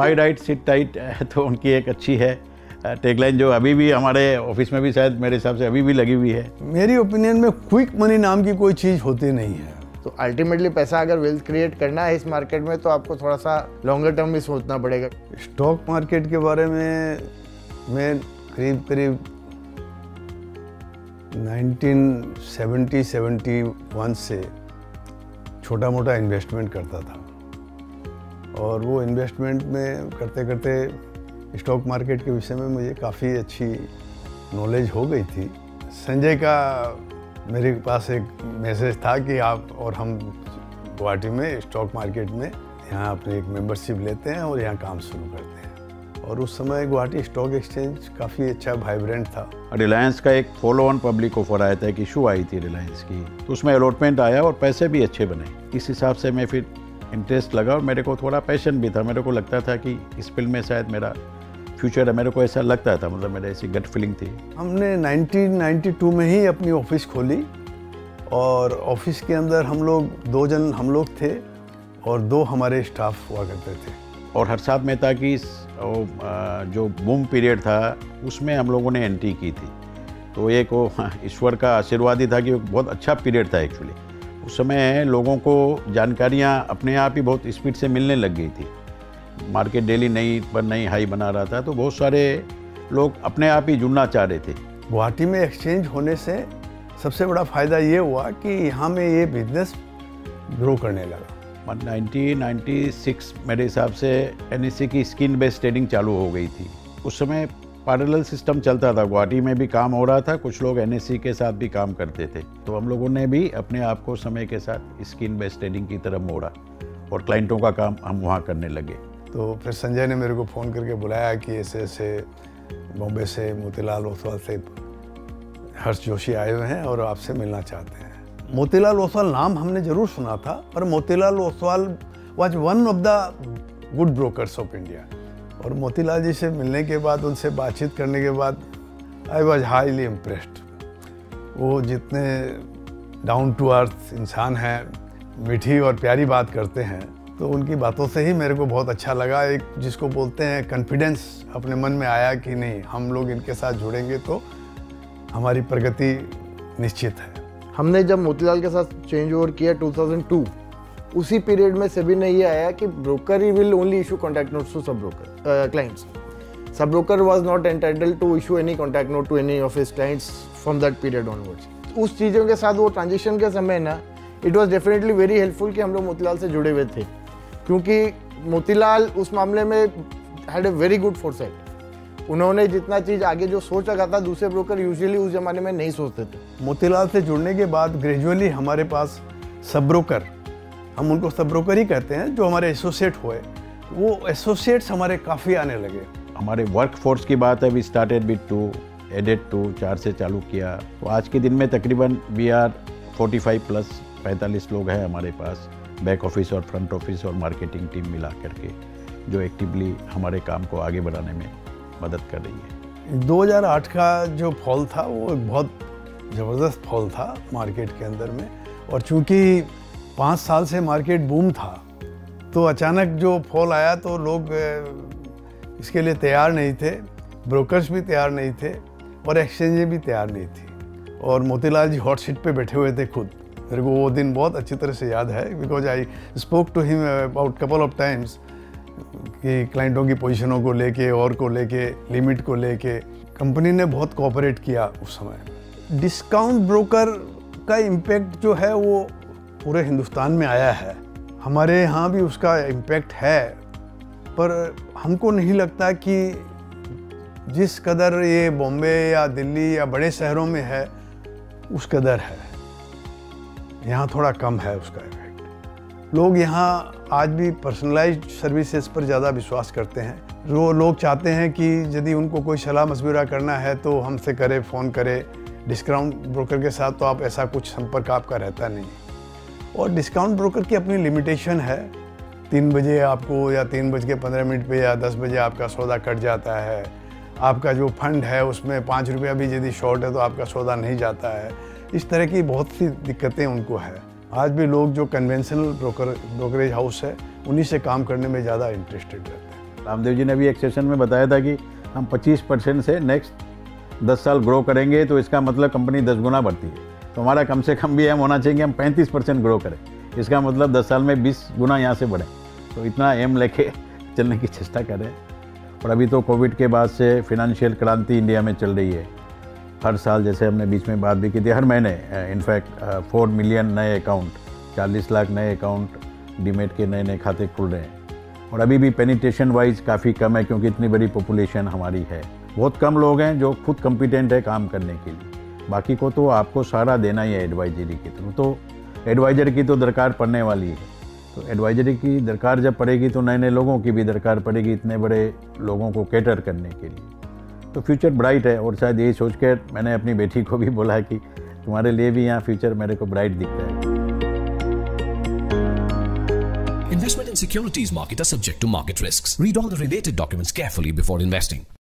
Bye right seat tight तो उनकी एक अच्छी है टैगलाइन, जो अभी भी हमारे ऑफिस में भी शायद मेरे हिसाब से अभी भी लगी हुई है। मेरी ओपिनियन में क्विक मनी नाम की कोई चीज़ होती नहीं है। तो अल्टीमेटली पैसा अगर वेल्थ क्रिएट करना है इस मार्केट में तो आपको थोड़ा सा लॉन्गर टर्म भी सोचना पड़ेगा। स्टॉक मार्केट के बारे में मैं करीब 1970-71 से छोटा मोटा इन्वेस्टमेंट करता था, और वो इन्वेस्टमेंट में करते करते स्टॉक मार्केट के विषय में मुझे काफ़ी अच्छी नॉलेज हो गई थी। संजय का मेरे पास एक मैसेज था कि आप और हम गुवाहाटी में स्टॉक मार्केट में यहाँ अपनी एक मेंबरशिप लेते हैं और यहाँ काम शुरू करते हैं। और उस समय गुवाहाटी स्टॉक एक्सचेंज काफ़ी अच्छा वाइब्रेंट था। रिलायंस का एक फॉलो ऑन पब्लिक ऑफर आया था, एक इशू आई थी रिलायंस की, तो उसमें अलॉटमेंट आया और पैसे भी अच्छे बने। इस हिसाब से मैं फिर इंटरेस्ट लगा और मेरे को थोड़ा पैशन भी था। मेरे को लगता था कि इस फील्ड में शायद मेरा फ्यूचर है, मेरे को ऐसा लगता था, मतलब मेरे ऐसी गट फीलिंग थी। हमने 1992 में ही अपनी ऑफिस खोली, और ऑफिस के अंदर हम लोग 2 जन हम लोग थे और 2 हमारे स्टाफ हुआ करते थे। और हर्षाद मेहता की जो बूम पीरियड था उसमें हम लोगों ने एंट्री की थी, तो एक वो ईश्वर का आशीर्वाद ही था कि बहुत अच्छा पीरियड था एक्चुअली। उस समय लोगों को जानकारियाँ अपने आप ही बहुत स्पीड से मिलने लग गई थी। मार्केट डेली नई पर नई हाई बना रहा था, तो बहुत सारे लोग अपने आप ही जुड़ना चाह रहे थे। गुवाहाटी में एक्सचेंज होने से सबसे बड़ा फ़ायदा ये हुआ कि यहाँ में ये बिजनेस ग्रो करने लगा। 1996 मेरे हिसाब से NSE की स्क्रीन बेस्ड ट्रेडिंग चालू हो गई थी। उस समय पैरेलल सिस्टम चलता था, गुवाहाटी में भी काम हो रहा था, कुछ लोग NSE के साथ भी काम करते थे, तो हम लोगों ने भी अपने आप को समय के साथ स्क्रीन बेस्ड ट्रेडिंग की तरफ मोड़ा और क्लाइंटों का काम हम वहाँ करने लगे। तो फिर संजय ने मेरे को फ़ोन करके बुलाया कि ऐसे ऐसे बॉम्बे से मोतीलाल ओसवाल से हर्ष जोशी आए हुए हैं और आपसे मिलना चाहते हैं। मोतीलाल ओसवाल नाम हमने ज़रूर सुना था, पर Motilal Oswal was one of the good brokers of India. और मोतीलाल जी से मिलने के बाद, उनसे बातचीत करने के बाद आई वाज हाईली इम्प्रेस्ड। वो जितने डाउन टू अर्थ इंसान हैं, मीठी और प्यारी बात करते हैं, तो उनकी बातों से ही मेरे को बहुत अच्छा लगा। एक जिसको बोलते हैं कॉन्फिडेंस अपने मन में आया कि नहीं, हम लोग इनके साथ जुड़ेंगे तो हमारी प्रगति निश्चित है। हमने जब मोतीलाल के साथ चेंज ओवर किया 2002, उसी पीरियड में सभी ने ये आया कि broker he will only issue contact notes to sub broker clients. Sub broker was not entitled to issue any contact note to any of his clients from that period onwards. उस चीज़ों के साथ वो ट्रांजिशन के समय ना, it was definitely very helpful कि हम लोग मोतीलाल से जुड़े हुए थे, क्योंकि मोतीलाल उस मामले में had a very good foresight. उन्होंने जितना चीज़ आगे जो सोच रखा था, दूसरे ब्रोकर यूजुअली उस जमाने में नहीं सोचते थे। मोतीलाल से जुड़ने के बाद ग्रेजुअली हमारे पास सब ब्रोकर, हम उनको सब ब्रोकर ही कहते हैं, जो हमारे एसोसिएट हुए, वो एसोसिएट्स हमारे काफ़ी आने लगे। हमारे वर्क फोर्स की बात है, वी स्टार्टेड विद 2, एडेड 2, 4 से चालू किया, तो आज के दिन में तकरीबन वी आर 45 प्लस 45 लोग हैं हमारे पास, बैक ऑफिस और फ्रंट ऑफिस और मार्केटिंग टीम मिला करके, जो एक्टिवली हमारे काम को आगे बढ़ाने में मदद कर रही है। 2008 का जो फॉल था वो बहुत ज़बरदस्त फॉल था मार्केट के अंदर में, और चूंकि 5 साल से मार्केट बूम था, तो अचानक जो फॉल आया तो लोग इसके लिए तैयार नहीं थे, ब्रोकर्स भी तैयार नहीं थे और एक्सचेंजें भी तैयार नहीं थी। और मोतीलाल जी हॉट सीट पे बैठे हुए थे खुद। मेरे को वो दिन बहुत अच्छी तरह से याद है, because I spoke to him about couple of times कि क्लाइंटों की पोजीशनों को लेके और को लेके, लिमिट को लेके कंपनी ने बहुत कोऑपरेट किया उस समय। डिस्काउंट ब्रोकर का इम्पैक्ट जो है वो पूरे हिंदुस्तान में आया है, हमारे यहाँ भी उसका इम्पैक्ट है, पर हमको नहीं लगता कि जिस कदर ये बॉम्बे या दिल्ली या बड़े शहरों में है उस कदर है। यहाँ थोड़ा कम है उसका इफेक्ट। लोग यहाँ आज भी पर्सनलाइज्ड सर्विसेज पर ज़्यादा विश्वास करते हैं। जो लोग चाहते हैं कि यदि उनको कोई सलाह मशवरा करना है तो हमसे करे, फ़ोन करे। डिस्काउंट ब्रोकर के साथ तो आप ऐसा कुछ संपर्क आपका रहता नहीं। और डिस्काउंट ब्रोकर की अपनी लिमिटेशन है। 3 बजे आपको या 3:15 पे या 10 बजे आपका सौदा कट जाता है। आपका जो फंड है उसमें 5 रुपया भी यदि शॉर्ट है तो आपका सौदा नहीं जाता है। इस तरह की बहुत सी दिक्कतें उनको है। आज भी लोग जो कन्वेंशनल ब्रोकरेज हाउस है उन्हीं से काम करने में ज़्यादा इंटरेस्टेड रहते हैं। रामदेव जी ने भी एक सेशन में बताया था कि हम 25% से नेक्स्ट 10 साल ग्रो करेंगे, तो इसका मतलब कंपनी 10 गुना बढ़ती है। तो हमारा कम से कम भी एम होना चाहिए कि हम 35% ग्रो करें, इसका मतलब 10 साल में 20 गुना यहाँ से बढ़े। तो इतना एम लेके चलने की चेष्टा करें। और अभी तो कोविड के बाद से फिनेंशियल क्रांति इंडिया में चल रही है। हर साल, जैसे हमने बीच में बात भी की थी, हर महीने इनफैक्ट 4 मिलियन नए अकाउंट, 40 लाख नए अकाउंट डीमेट के नए खाते खुल रहे हैं। और अभी भी पेनिट्रेशन वाइज काफ़ी कम है, क्योंकि इतनी बड़ी पॉपुलेशन हमारी है। बहुत कम लोग हैं जो खुद कॉम्पिटेंट है काम करने के लिए, बाकी को तो आपको सहारा देना ही है एडवाइजरी के थ्रू। तो एडवाइजर की तो दरकार पड़ने वाली है। तो एडवाइजरी की दरकार जब पड़ेगी तो नए नए लोगों की भी दरकार पड़ेगी, इतने बड़े लोगों को कैटर करने के लिए। तो फ्यूचर ब्राइट है। और शायद यही सोच कर मैंने अपनी बेटी को भी बोला है कि तुम्हारे लिए भी यहाँ फ्यूचर मेरे को ब्राइट दिखता है। Investment in securities market are subject to market risks. Read all the related documents carefully before investing.